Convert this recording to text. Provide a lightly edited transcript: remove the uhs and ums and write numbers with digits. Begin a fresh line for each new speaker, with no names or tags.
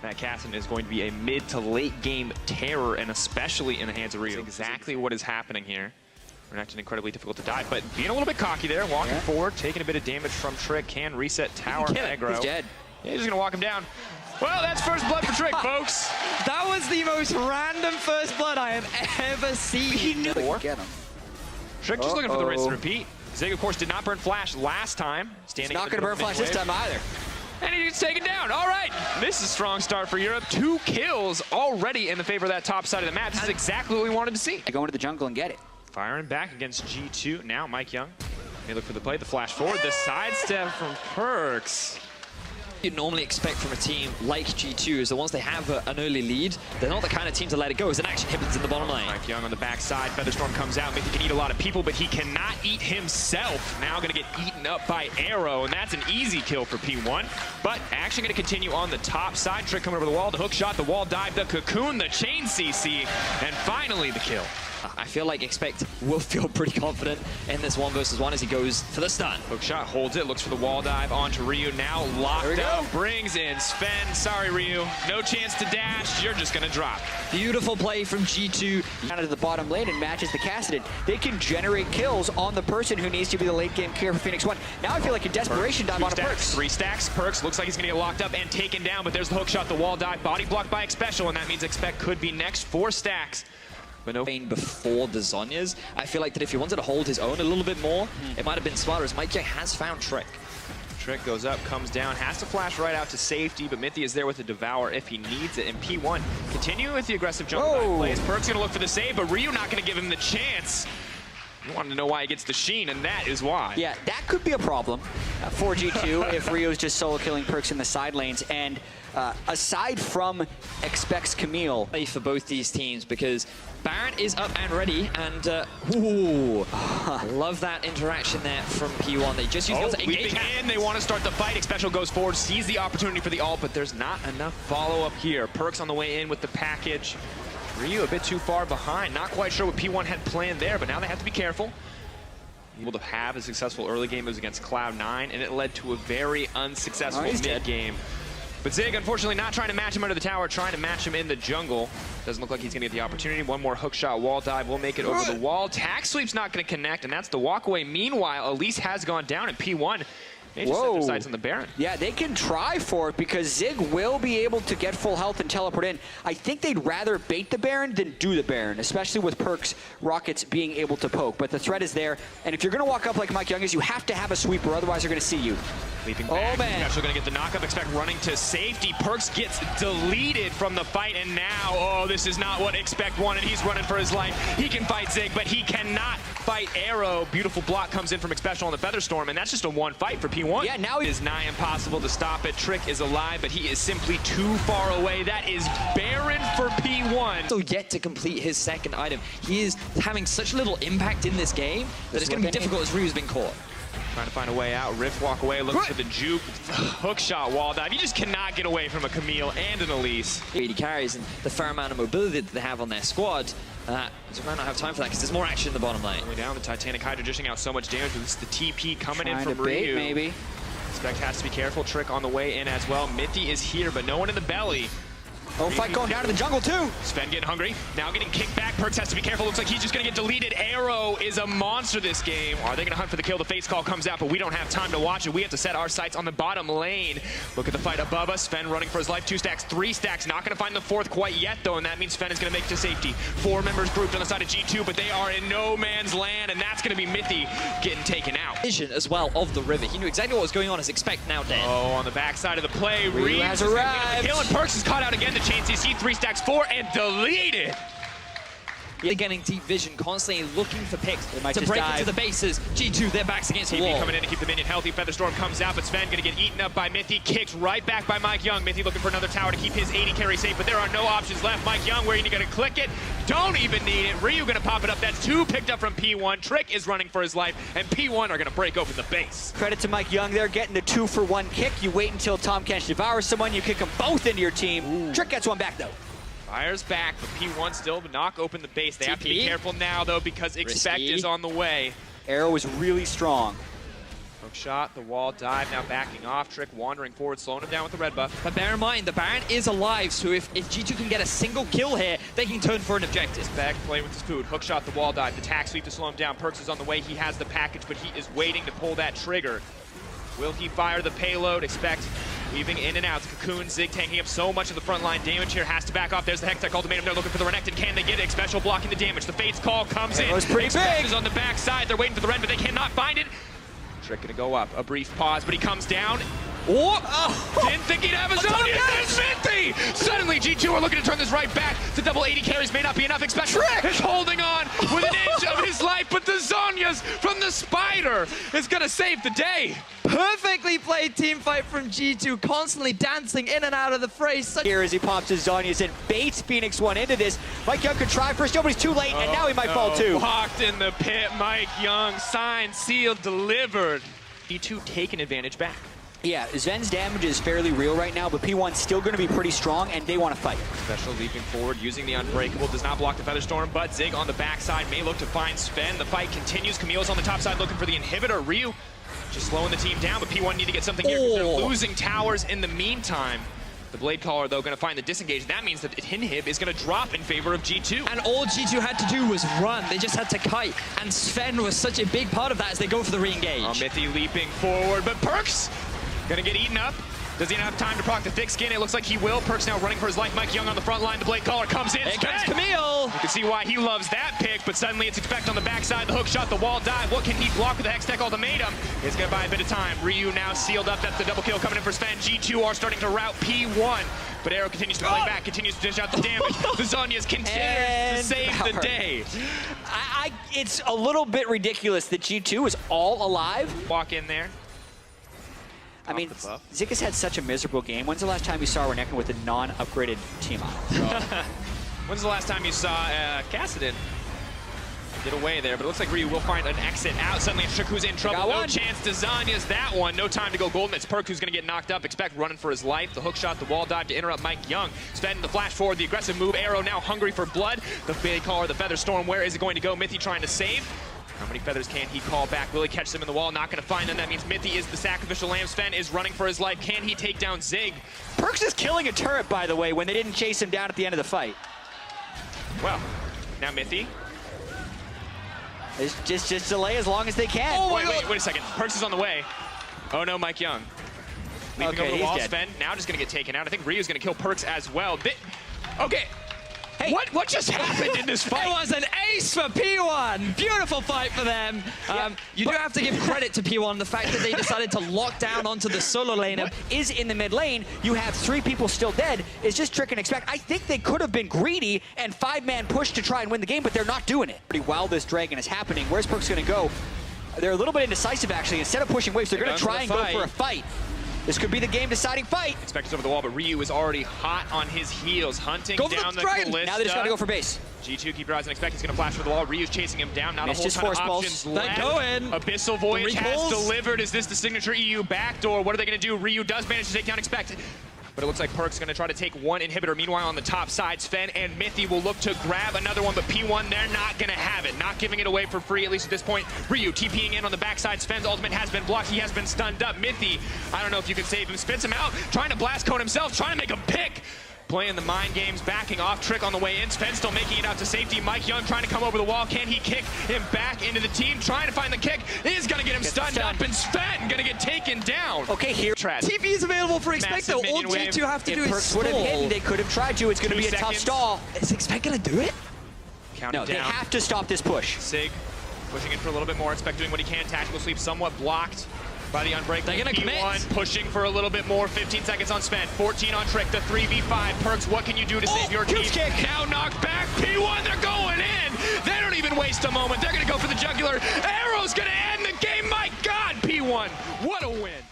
That Casson is going to be a mid to late game terror, and especially in the hands of Ryu. That's exactly what is happening here. Reaction incredibly difficult to dive, but being a little bit cocky there, walking forward, taking a bit of damage from Trick, can reset tower aggro.
He's dead.
Yeah, he's just gonna walk him down. Well, that's first blood for Trick, folks.
That was the most random first blood I have ever seen.
Get him.
Trick just looking for the rinse and repeat. Zig, of course, did not burn flash last time.
He's not gonna burn flash this time either.
And he gets taken down. All right, this is a strong start for Europe. 2 kills already in the favor of that top side of the map. This is exactly what we wanted to see.
Go into the jungle and get it.
Firing back against G2. Now Mike Young may look for the play, the flash forward, the sidestep from Perks.
You'd normally expect from a team like G2 is the ones they have an early lead. They're not the kind of team to let it go as an action happens in the bottom lane.
Mike Young on the backside. Featherstorm comes out. Maybe he can eat a lot of people, but he cannot eat himself. Now going to get eaten up by Arrow, and that's an easy kill for P1. But action going to continue on the top side. Trick coming over the wall, the hook shot, the wall dive, the cocoon, the chain CC, and finally the kill.
I feel like Expect will feel pretty confident in this 1 versus 1 as he goes for the stun.
Hook shot, holds it, looks for the wall dive onto Ryu. Now locked up, brings in Sven. Sorry, Ryu. No chance to dash. You're just going to drop.
Beautiful play from G2.
Down to the bottom lane and matches the Cassidon. They can generate kills on the person who needs to be the late game clear for Phoenix 1. Now I feel like a desperation dive on a Perks.
3 stacks. Perks looks like he's going to get locked up and taken down, but there's the hook shot, the wall dive, body blocked by Expecial, and that means Expect could be next. 4 stacks. But no
before the Zhonya's. I feel like that if he wanted to hold his own a little bit more, it might have been smarter as Mike J has found Trick.
Trick goes up, comes down, has to flash right out to safety, but Mithy is there with the Devour if he needs it. And P1 continuing with the aggressive jump dive plays. Perk's gonna look for the save, but Ryu not gonna give him the chance. You want to know why he gets the sheen, and that is why.
Yeah, that could be a problem for G2 if Rio's just solo killing Perks in the side lanes. And aside from Expects Camille,
for both these teams because Baron is up and ready, and ooh, love that interaction there from P1. They just use the
leaping in. They want to start the fight. Expecial goes forward, sees the opportunity for the ult, but there's not enough follow-up here. Perks on the way in with the package. Ryu a bit too far behind. Not quite sure what P1 had planned there, but now they have to be careful. Able to have a successful early game was against Cloud9, and it led to a very unsuccessful mid-game. But Zig, unfortunately, not trying to match him under the tower, trying to match him in the jungle. Doesn't look like he's going to get the opportunity. One more hook shot, wall dive will make it over the wall. Tack sweep's not going to connect, and that's the walkaway. Meanwhile, Elise has gone down, and P1 they just set their sights on the Baron.
Yeah, they can try for it because Zig will be able to get full health and teleport in. I think they'd rather bait the Baron than do the Baron, especially with Perks, Rockets being able to poke. But the threat is there, and if you're going to walk up like Mike Young is, you have to have a sweeper, otherwise they're going to see you.
Leaping back, actually going to get the knockup. Expect running to safety. Perks gets deleted from the fight, and now, oh, this is not what Expect wanted. He's running for his life. He can fight Zig, but he cannot fight Arrow. Beautiful block comes in from Expecial on the Featherstorm, and that's just a 1 fight for P1.
Yeah, now
it is nigh impossible to stop it. Trick is alive, but he is simply too far away. That is Baron for P1.
So yet to complete his second item. He is having such little impact in this game that it's going to be difficult as Ryu's been caught.
Trying to find a way out. Rift walk away, looking for the juke. Hook shot, wall dive. You just cannot get away from a Camille and an Elise.
80 carries and the fair amount of mobility that they have on their squad. So we might not have time for that because there's more action in the bottom lane.
Way down, the Titanic Hydra dishing out so much damage. This is the TP coming in from Ryu.
Maybe.
Expect has to be careful. Trick on the way in as well. Mithy is here, but no one in the belly.
Oh, fight going down to the jungle too.
Sven getting hungry. Now getting kicked back. Perks has to be careful. Looks like he's just going to get deleted. Arrow is a monster this game. Are they going to hunt for the kill? The face call comes out, but we don't have time to watch it. We have to set our sights on the bottom lane. Look at the fight above us. Sven running for his life. 2 stacks, 3 stacks. Not going to find the 4th quite yet, though, and that means Sven is going to make it to safety. 4 members grouped on the side of G2, but they are in no man's land, and that's going to be Mithy getting taken out.
Vision as well of the river. He knew exactly what was going on as Expect now dead.
Oh, on the backside of the play, Ryu
has arrived.
Kill, and Perks is caught out again. The chain CC, 3 stacks. 4 and deleted.
They're getting deep vision, constantly looking for picks to break
dive
into the bases. G2, their backs against the wall.
Coming in to keep the minion healthy. Featherstorm comes out, but Sven going to get eaten up by Mithy. Kicked right back by Mike Young. Mithy looking for another tower to keep his 80 carry safe, but there are no options left. Mike Young, where are you going to click it? Don't even need it. Ryu going to pop it up. That's 2 picked up from P1. Trick is running for his life, and P1 are going to break open the base.
Credit to Mike Young there, getting the 2-for-1 kick. You wait until Tom Kench devours someone, you kick them both into your team. Ooh. Trick gets one back though.
Fires back, but P1 still knock open the base. They have to be careful now, though, because Expect is on the way.
Arrow is really strong.
shot, the wall dive, now backing off. Trick wandering forward, slowing him down with the red buff.
But bear in mind, the Baron is alive, so if G2 can get a single kill here, they can turn for an objective.
Back playing with his food, hook shot, the wall dive, the tack sweep to slow him down. Perks is on the way, he has the package, but he is waiting to pull that trigger. Will he fire the payload? Expect weaving in and out. Cocoon, Zig tanking up so much of the front line damage here. Has to back off. There's the Hextech ultimatum. They're looking for the Renekton. Can they get it? Xpecial blocking the damage. The Fate's call comes in.
It was pretty big.
is on the backside. They're waiting for the Ren, but they cannot find it. Trick gonna go up. A brief pause, but he comes down. Oh! Didn't think he'd have his own. There's Minty! Suddenly, G2 are looking to turn this right back. The double 80 carries may not be enough. Xpecial is holding on with an inch of his life, but the Zhonya's from the Spider is gonna save the day.
Perfectly played team fight from G2, constantly dancing in and out of the fray.
Here as he pops his Zhonya's and baits Phoenix One into this. Mike Young could try first, nobody's too late, and now he might fall too.
Locked in the pit, Mike Young, signed, sealed, delivered. G2 taking advantage back.
Yeah, Zven's damage is fairly real right now, but P1's still going to be pretty strong, and they want to fight.
Special leaping forward, using the Unbreakable, does not block the Featherstorm, but Zig on the backside may look to find Sven. The fight continues. Camille's on the top side looking for the inhibitor. Ryu just slowing the team down, but P1 need to get something here because they're losing towers in the meantime. The Blade Caller, though, going to find the disengage. That means that Inhib is going to drop in favor of G2.
And all G2 had to do was run. They just had to kite. And Sven was such a big part of that as they go for the re-engage.
Mithy leaping forward, but Perks gonna get eaten up. Does he have time to proc the thick skin? It looks like he will. Perks now running for his life. Mike Young on the front line. The Blade Caller comes in.
Here comes Camille.
You can see why he loves that pick, but suddenly it's Expect on the backside. The hook shot, the wall dive. What can he block with the Hextech ultimatum? It's gonna buy a bit of time. Ryu now sealed up. That's the double kill coming in for Sven. G2 are starting to route P1, but Arrow continues to play back, continues to dish out the damage. The Zhonya's continues to save the day.
It's a little bit ridiculous that G2 is all alive.
Walk in there.
I mean, Zig has had such a miserable game. When's the last time you saw Renekton with a non-upgraded team on?
When's the last time you saw Kassadin get away there? But it looks like Ryu will find an exit out. Suddenly it's Trick who's in trouble. No chance to Zhonya's that one. No time to go golden. It's Perk who's going to get knocked up. Expect running for his life. The hook shot, the wall dive to interrupt Mike Young. Sven, the flash forward, the aggressive move. Arrow now hungry for blood. The Blade Caller, the Featherstorm. Where is it going to go? Mithy trying to save. How many feathers can he call back? Will he catch them in the wall? Not going to find them. That means Mithy is the sacrificial lamb. Sven is running for his life. Can he take down Zig?
Perks is killing a turret, by the way, when they didn't chase him down at the end of the fight.
Well, now Mithy.
It's just delay as long as they can.
Oh, wait a second. Perks is on the way. Oh no, Mike Young. Leaping over the wall.
Dead.
Sven now just going to get taken out. I think Ryu's going to kill Perks as well. Okay. Hey, what just happened in this fight?
It was an ace for P1. Beautiful fight for them. You do have to give credit to P1, the fact that they decided to lock down onto the solo lane.
What is in the mid lane, you have 3 people still dead, is just Trick and Expect. I think they could have been greedy and 5-man push to try and win the game, but they're not doing it. While this Dragon is happening, where's Perks going to go? They're a little bit indecisive, actually. Instead of pushing waves, they're going to try and go for a fight. This could be the game-deciding fight.
Expect's over the wall, but Ryu is already hot on his heels, hunting down the Callista.
Now they just got to go for base.
G2, keep your eyes on Expect. He's going to flash for the wall. Ryu's chasing him down. Not a whole ton of options left. Abyssal Voyage has delivered. Is this the signature EU backdoor? What are they going to do? Ryu does manage to take down Expect. But it looks like Perk's going to try to take one inhibitor. Meanwhile, on the top side, Sven and Mithy will look to grab another one, but P1, they're not going to have it. Not giving it away for free, at least at this point. Ryu TPing in on the backside. Sven's ultimate has been blocked. He has been stunned up. Mithy, I don't know if you can save him. Spits him out, trying to blast cone himself, trying to make a pick. Playing the mind games, backing off. Trick on the way in. Sven still making it out to safety. Mike Young trying to come over the wall. Can he kick him back into the team? Trying to find the kick. He's going to get him stunned up, and Sven going to get taken down.
Okay, here.
TP is available for Expect, though. All G2 have to do is
stall. If Perks would have hidden, they could have tried to. It's going to be a tough stall.
Is Expect going to do it?
No, they have to stop this push.
Sig pushing in for a little bit more. Expect doing what he can. Tactical sweep somewhat blocked by the Unbreakable.
They're gonna commit.
Pushing for a little bit more. 15 seconds on Sven. 14 on Trick. The 3v5. Perks, what can you do to save your team?
Kick.
Now knocked back. P1, they're going in. They don't even waste a moment. They're going to go for the jugular. Arrow's going to end the game. My God, P1, what a win.